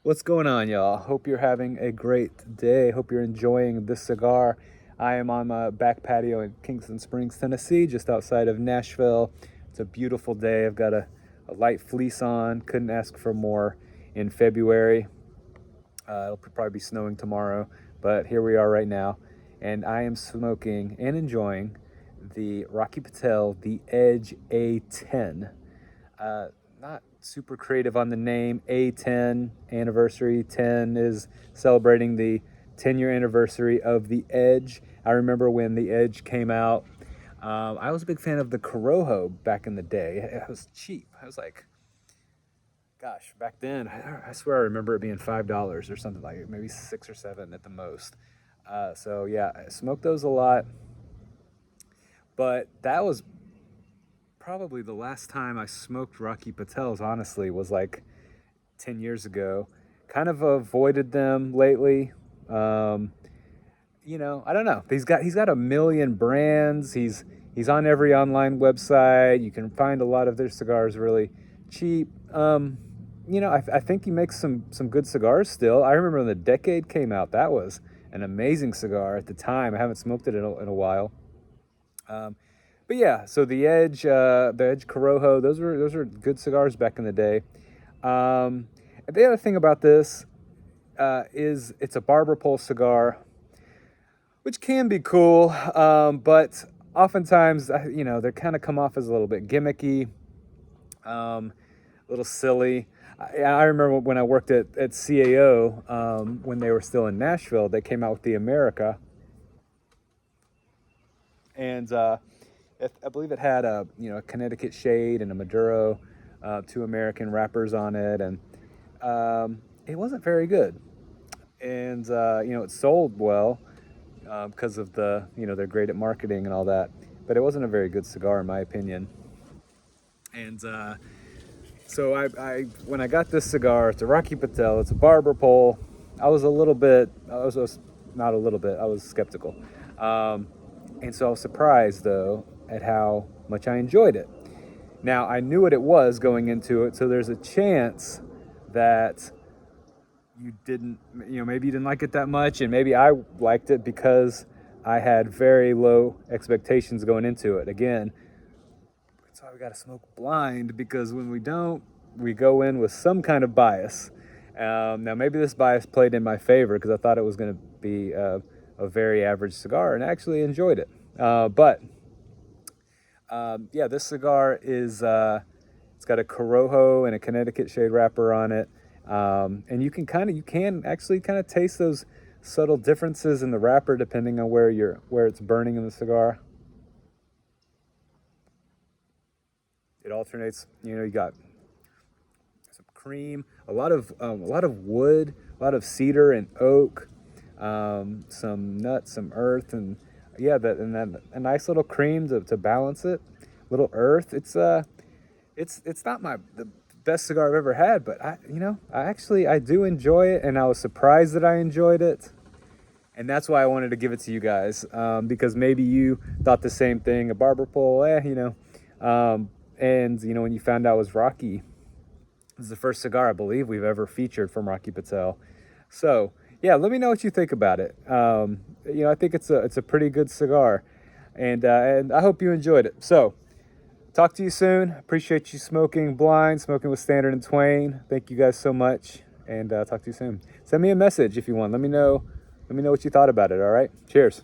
What's going on, y'all? Hope you're having a great day. Hope you're enjoying this cigar. I am on my back patio in Kingston Springs, Tennessee, just outside of Nashville. It's a beautiful day. I've got a light fleece on. Couldn't ask for more in February. It'll probably be snowing tomorrow, but here we are right now. And I am smoking and enjoying the Rocky Patel, the Edge A10. Not super creative on the name. A10 anniversary. 10 is celebrating the 10-year anniversary of the Edge. I remember when the Edge came out. I was a big fan of the Corojo back in the day. It was cheap. I was like, gosh, back then, I swear I remember it being $5 or something like it, maybe 6 or 7 at the most. So yeah, I smoked those a lot. But that was probably the last time I smoked Rocky Patels, honestly, was like 10 years ago. Kind of avoided them lately. Um, I don't know. He's got a million brands. He's on every online website. You can find a lot of their cigars really cheap. I think he makes some good cigars still. I remember when the Decade came out. That was an amazing cigar at the time. I haven't smoked it in a while. Um, but yeah, so the Edge Corojo, those were good cigars back in the day. And the other thing about this is it's a barber pole cigar, which can be cool, but oftentimes, they kind of come off as a little bit gimmicky, a little silly. I remember when I worked at CAO, when they were still in Nashville, they came out with the America, and I believe it had a Connecticut shade and a Maduro, two American wrappers on it, and it wasn't very good. And it sold well because of they're great at marketing and all that, but it wasn't a very good cigar in my opinion. And so I when I got this cigar, it's a Rocky Patel, it's a barber pole. I was not a little bit, I was skeptical. Um, and so I was surprised though at how much I enjoyed it. Now I knew what it was going into it, so there's a chance that you didn't, maybe you didn't like it that much, and maybe I liked it because I had very low expectations going into it. Again, that's why we got to smoke blind, because when we don't, we go in with some kind of bias. Now, maybe this bias played in my favor because I thought it was going to be a very average cigar, and I actually enjoyed it. But this cigar is it's got a Corojo and a Connecticut shade wrapper on it, and you can actually kind of taste those subtle differences in the wrapper depending on where it's burning in the cigar. It alternates. You got some cream, a lot of wood, a lot of cedar and oak, some nuts, some earth, and yeah, and then a nice little cream to balance it. Little earth. It's not the best cigar I've ever had, but I do enjoy it, and I was surprised that I enjoyed it, and that's why I wanted to give it to you guys, because maybe you thought the same thing. A barber pole, and when you found out it was Rocky. This is the first cigar I believe we've ever featured from Rocky Patel. So yeah, let me know what you think about it. I think it's a pretty good cigar, and I hope you enjoyed it. So talk to you soon. Appreciate you smoking blind, smoking with Standard and Twain. Thank you guys so much, and talk to you soon. Send me a message if you want. Let me know what you thought about it. All right. Cheers.